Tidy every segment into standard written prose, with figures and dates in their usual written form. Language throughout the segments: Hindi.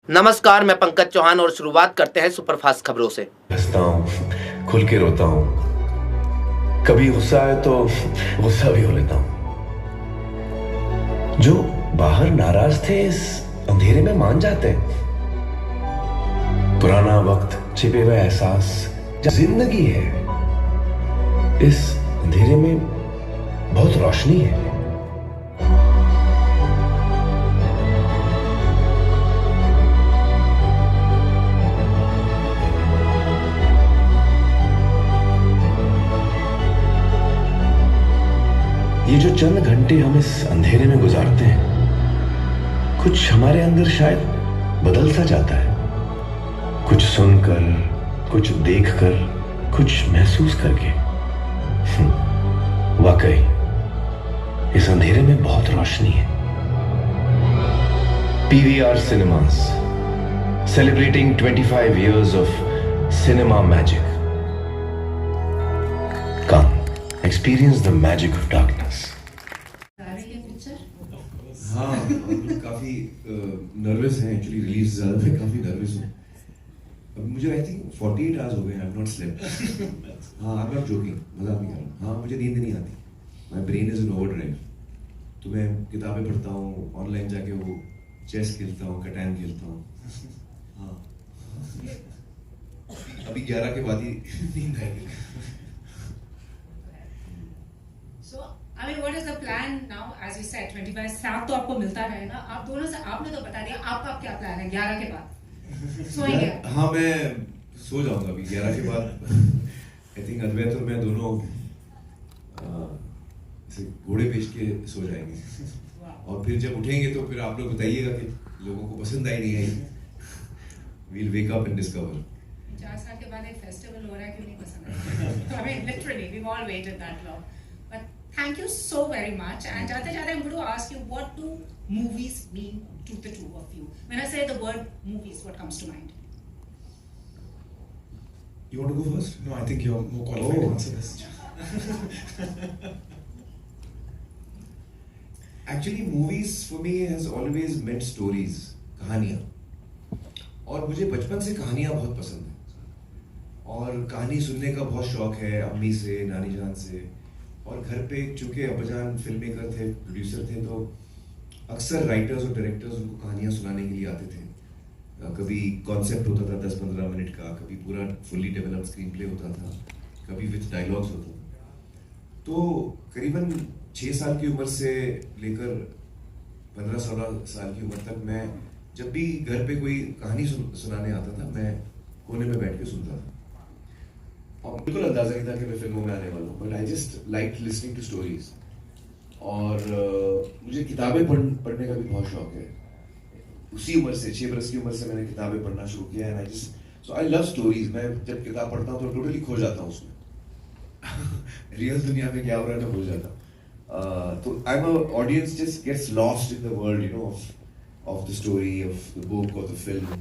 नमस्कार, मैं पंकज चौहान और शुरुआत करते हैं सुपरफास्ट खबरों से। हंसता हूँ, खुल के रोता हूँ, कभी गुस्सा आए तो गुस्सा भी हो लेता हूँ। जो बाहर नाराज थे इस अंधेरे में मान जाते हैं। पुराना वक्त, छिपे हुए एहसास, जिंदगी है। इस अंधेरे में बहुत रोशनी है। ये जो चंद घंटे हम इस अंधेरे में गुजारते हैं, कुछ हमारे अंदर शायद बदल सा जाता है। कुछ सुनकर, कुछ देखकर, कुछ महसूस करके। वाकई इस अंधेरे में बहुत रोशनी है। PVR cinemas celebrating 25 years of cinema magic. Come, experience the magic of darkness. हाँ, काफी नर्वस हैं एक्चुअली। रिलीज ज़्यादा मैं काफी नर्वस हूँ। अब मुझे आई थिंक 48 आवर्स हो गए, आई हैव नॉट स्लेप्ट। हाँ, आई एम नॉट जोकिंग, मजाक नहीं कर रहा। हाँ, मुझे नींद नहीं आती। My brain is in overdrive. तो मैं किताबें पढ़ता हूँ, ऑनलाइन जाके वो चेस खेलता हूँ, कटैन खेलता हूँ। हाँ, अभी 11 के बाद ही नींद आएगी। So, I mean, what is the plan now? As you said, 25 साथ तो आपको मिलता रहेगा। आप दोनों से आपने तो बता दिया, आपका क्या प्लान है 11 के बाद? सोएंगे? हाँ, मैं सो जाऊंगा अभी 11 के बाद। आई थिंक अद्वैत और मैं दोनों ऐसे घोड़े बेच के सो जाएंगे। और फिर जब उठेंगे तो फिर आप लोग बताइएगा कि लोगों को पसंद आई नहीं आई। We'll wake up and discover. 4 साल के बाद एक फेस्टिवल हो रहा है, क्यों नहीं पसंद है? I mean, literally, we've all waited that long. But thank you so very much. And जाते जाते I'm going to ask you, what do movies mean to the two of you? When I say the word movies, what comes to mind? You want to go first? No, I think you're more qualified to answer this. Actually, movies for me has always meant stories, कहानियाँ। और मुझे बचपन से कहानियाँ बहुत पसंद हैं। और कहानी सुनने का बहुत शौक है, अम्मी से, नानी जान से। और घर पे चूँकि अब्बाजान फिल्म मेकर थे, प्रोड्यूसर थे, तो अक्सर राइटर्स और डायरेक्टर्स उनको कहानियाँ सुनाने के लिए आते थे। कभी कॉन्सेप्ट होता था 10-15 मिनट का, कभी पूरा फुल्ली डेवलप्ड स्क्रीन प्ले होता था, कभी विद डायलॉग्स होता था। तो करीबन 6 साल की उम्र से लेकर 15-16 साल की उम्र तक मैं जब भी घर पे कोई कहानी सुनाने आता था, मैं कोने में बैठ के सुनता था। और बिल्कुल अंदाजा नहीं था कि मैं फिल्मों में आने वाला हूँ, but I just like listening to stories. और मुझे किताबें पढ़ने का भी बहुत शौक है। उसी उम्र से, 6 बरस की उम्र से मैंने किताबें पढ़ना शुरू किया है। सो आई लव स्टोरीज। मैं जब किताब पढ़ता हूँ तो टोटली खो जाता हूँ उसमें। रियल दुनिया में क्या हो रहा है मैं भूल जाता हूँ। तो I am audience just gets lost in the world, you know, of the story, of the book or the film.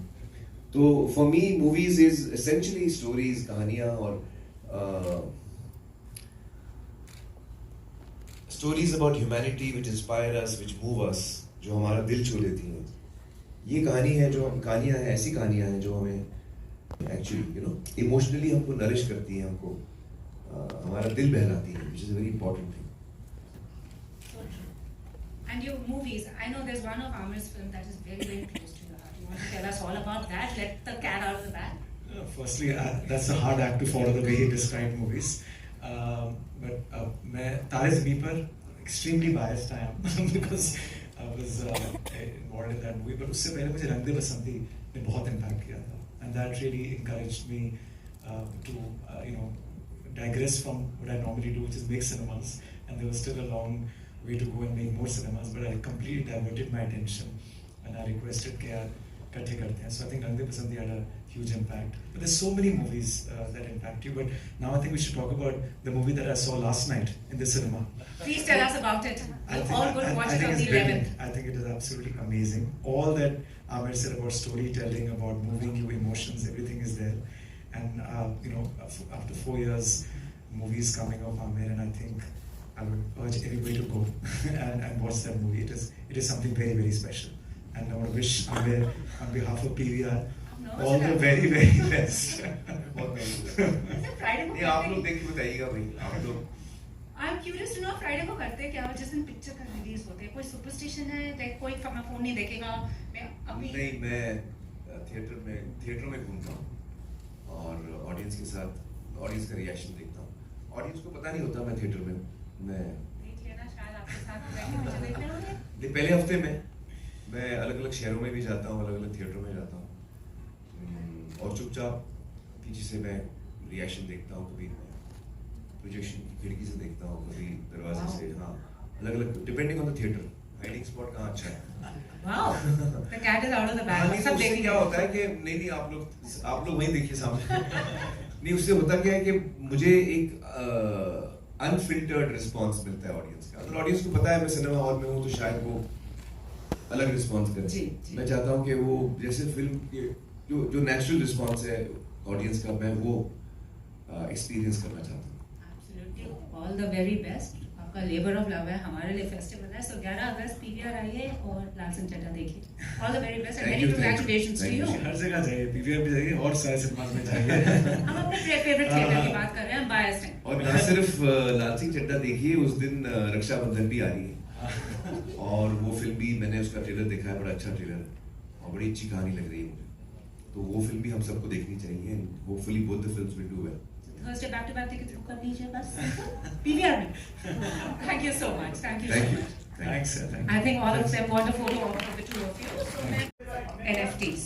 So for me, movies is essentially stories, कहानियाँ और stories about humanity which inspire us, which move us, जो हमारा दिल छू लेती हैं। ये कहानी है जो कहानियाँ हैं, ऐसी कहानियाँ हैं जो हमें actually, you know, emotionally हमको nourish करती हैं, हमको हमारा दिल बहलाती हैं, which is a very important thing. And your movies, I know there's one of Amir's film that is very, very close to your heart. You want to tell us all about that? Let the cat out of the bag. Firstly, that's a hard act to follow the way he described movies. But मैं तारे ज़मीन पर extremely biased I am because I was involved in that movie. But उससे पहले मुझे रंग दे बसंती ने बहुत impact किया था, and that really encouraged me to you know, digress from what I normally do, which is make cinemas. And there was still a long way to go and make more cinemas, but I completely diverted my attention and I requested कि यार इकट्ठे करते हैं. So I think रंग दे बसंती had a huge impact. But there's so many movies that impact you. But now I think we should talk about the movie that I saw last night in the cinema. Please tell us about it. We're all going to watch it on the 11th. I think it is absolutely amazing. All that Amir said about storytelling, about moving you emotions, everything is there. And you know, after 4 years, movies coming of Amir, and I think I would urge everybody to go and watch that movie. It is something very, very special. and I want to wish Amir on behalf of PVR No, all the sir. very very best. बहुत नहीं Sir, Friday को नहीं, आप करते लोग देख के बताइएगा भाई, आप लोग I'm curious to know Friday को करते क्या जिस दिन पिक्चर का रिलीज होते हैं कोई सुपरस्टिशन है लाइक कोई अपना फोन नहीं देखेगा मैं अभी नहीं, मैं थिएटर में घूमता हूँ और ऑडियंस के साथ ऑडियंस का रिएक्शन देखता हूँ। ऑडियंस को पता नहीं होता मैं थिएटर में मैं देख लेना शायद आपके साथ बैठे मुझे देखने होंगे पहले हफ्ते में मैं अलग अलग शहरों में भी जाता हूँ, अलग अलग थिएटरों में जाता हूँ और चुपचाप पीछे से मैं रिएक्शन देखता हूँ, कभी प्रोजेक्शन की खिड़की से देखता हूँ, कभी दरवाजे से। हाँ, अलग अलग depending on the theatre, hiding spot कहाँ अच्छा है। Wow the cat is out of the हाँ, बैग नहीं, सब उससे देखेंगे क्या होता है कि नहीं आप लोग वहीं देखिए सामने। नहीं, उससे होता क्या है कि मुझे एक अनफिल्टर्ड रिस्पांस मिलता है ऑडियंस का। अगर ऑडियंस को पता है मैं सिनेमा हॉल में हूँ तो शायद वो अलग रिस्पांस करे। जी, जी। मैं चाहता हूँ कि वो जैसे फिल्म के जो नेचुरल रिस्पांस है ऑडियंस का, मैं वो एक्सपीरियंस करना चाहता हूँ। Absolutely all the very best. आपका लेबर ऑफ लव है, हमारे लिए फेस्टिवल है। सो 11 अगस्त पीवीआर आइए और लाल सिंह चड्ढा देखिए। All the very best and Thank many you, congratulations to thank you. you. हर जगह जाइए, PVR भी जाइए और सारे सिनेमास में जाइए। हम अपने फेवरेट थिएटर की बात कर रहे हैं, बायस्ड हैं। और ना सिर्फ लाल सिंह चड्ढा देखिए, उस दिन रक्षाबंधन भी आ रही है और वो फिल्म भी मैंने उसका ट्रेलर देखा है, बड़ा अच्छा ट्रेलर है और बड़ी अच्छी कहानी लग रही है मुझे। तो वो फिल्म भी हम सबको देखनी चाहिए and hopefully both the films will do well. Thursday back to back ticket book कर लीजिए बस पीवीआर में। Thank you so much, thank you. Thanks, sir. Thank you. I think all of them want a photo of the two of you. So NFTs.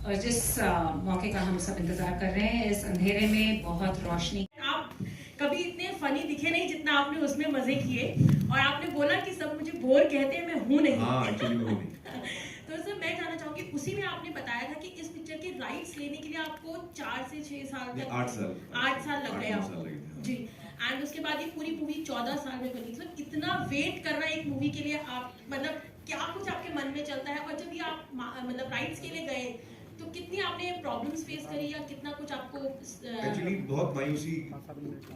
और जिस मौके का हम सब इंतजार कर रहे हैं, इस अंधेरे में बहुत रोशनी। आप कभी इतने फनी दिखे नहीं जितना आपने उसमें मजे किए और आपने बोला कि सब मुझे बोर कहते हैं, मैं हूं नहीं। हाँ, एक्चुअली वो नहीं। तो सर मैं जानना चाहूंगी, उसी में आपने बताया था कि इस पिक्चर के राइट्स लेने के लिए आपको 4 से 6 साल तक 8 साल 8 साल लग गए 8 आपको। साल लगे थे, हाँ। जी, एंड उसके बाद ये पूरी मूवी 14 साल में बनी। सर इतना वेट करना एक मूवी के लिए, आप मतलब क्या कुछ आपके मन में चलता है? और जब ये आप मतलब राइट्स के लिए गए तो कितनी आपने प्रॉब्लम्स फेस करी या कितना कुछ आपको एक्चुअली बहुत मायूसी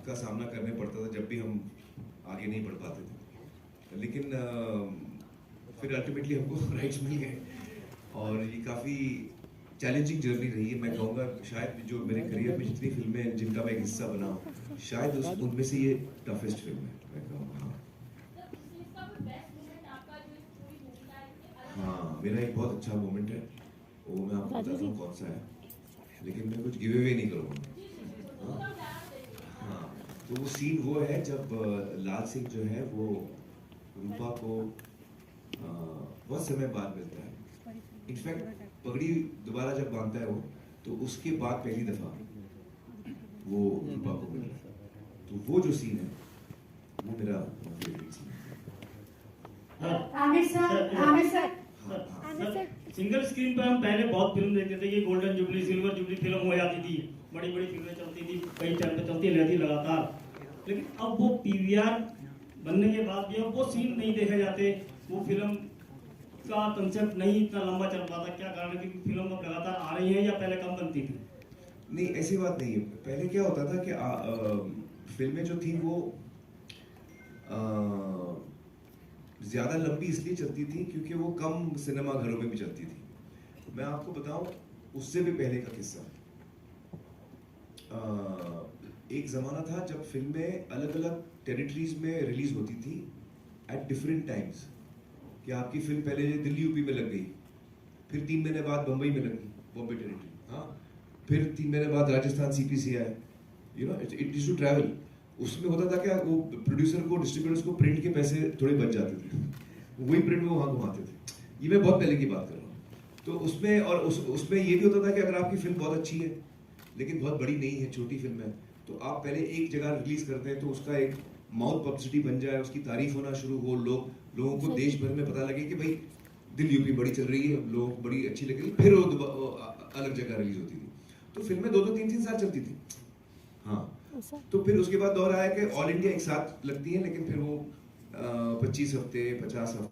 का सामना करने पड़ता था जब भी हम आगे नहीं बढ़ पाते थे, लेकिन फिर अल्टीमेटली हमको राइट्स मिल गए और ये काफ़ी चैलेंजिंग जर्नी रही है। मैं कहूँगा शायद जो मेरे करियर में जितनी फिल्में हैं जिनका मैं एक हिस्सा बना हूँ, शायद उनमें से ये टफेस्ट फिल्म है, मैं कहूँगा। हाँ, मेरा एक बहुत अच्छा मोमेंट है, वो मैं आपको बताता हूँ कौन सा है, लेकिन मैं कुछ गिव अवे नहीं करूँगा। हाँ, तो वो सीन वो है जब लाल सिंह जो है वो रूपा को बहुत समय बाद मिलता है। इनफैक्ट पगड़ी दोबारा जब बांधता है वो, तो उसके बाद पहली दफा वो रूपा को मिलता है। तो वो जो सीन है वो मेरा फेवरेट सीन है। आमिर सर हाँ, सिंगल स्क्रीन पर हम पहले बहुत फिल्म देखते थे, ये golden jubilee silver jubilee film हो जाती थी, बड़ी बड़ी फिल्में चलती थी, कई टाइम पे चलती रहती लगातार। लेकिन अब वो पीवीआर बनने के बाद भी अब वो सीन नहीं देखे जाते, वो फिल्म का कंसेप्ट नहीं इतना लंबा चल पाता। क्या कारण है कि फिल्म अब लगातार आ रही है या पहले कम बनती थी? नहीं, ऐसी बात नहीं है। पहले क्या होता था कि फिल्में जो थी वो ज़्यादा लंबी इसलिए चलती थी क्योंकि वो कम सिनेमा घरों में भी चलती थी। मैं आपको बताऊं, उससे भी पहले का किस्सा। एक ज़माना था जब फिल्में अलग अलग टेरिटरीज में रिलीज होती थी एट डिफरेंट टाइम्स। कि आपकी फिल्म पहले दिल्ली यूपी में लग गई, फिर 3 महीने बाद बम्बई में लगी, बॉम्बे टेरिटरी, हाँ, फिर 3 महीने बाद राजस्थान CPC आया, you know it is to travel. उसमें होता था क्या, वो प्रोड्यूसर को, डिस्ट्रीब्यूटर्स को प्रिंट के पैसे थोड़े बच जाते थे, वही प्रिंट वो वहाँ घुमाते थे। ये मैं बहुत पहले की बात कर रहा हूँ। तो उसमें और उसमें ये भी होता था कि अगर आपकी फिल्म बहुत अच्छी है लेकिन बहुत बड़ी नहीं है, छोटी फिल्म है, तो आप पहले एक जगह रिलीज करते हैं तो उसका एक माउथ पब्लिसिटी बन जाए, उसकी तारीफ होना शुरू हो, लोगों को देश भर में पता लगे कि भाई दिल्ली यूपी बड़ी चल रही है, लोगों को बड़ी अच्छी लग रही है, फिर वो अलग जगह रिलीज होती थी। तो फिल्में 2-2, 3-3 साल चलती थी। हाँ, तो फिर उसके बाद दौर आया कि ऑल इंडिया एक साथ लगती है, लेकिन फिर वो 25 हफ्ते 50 हफ्ते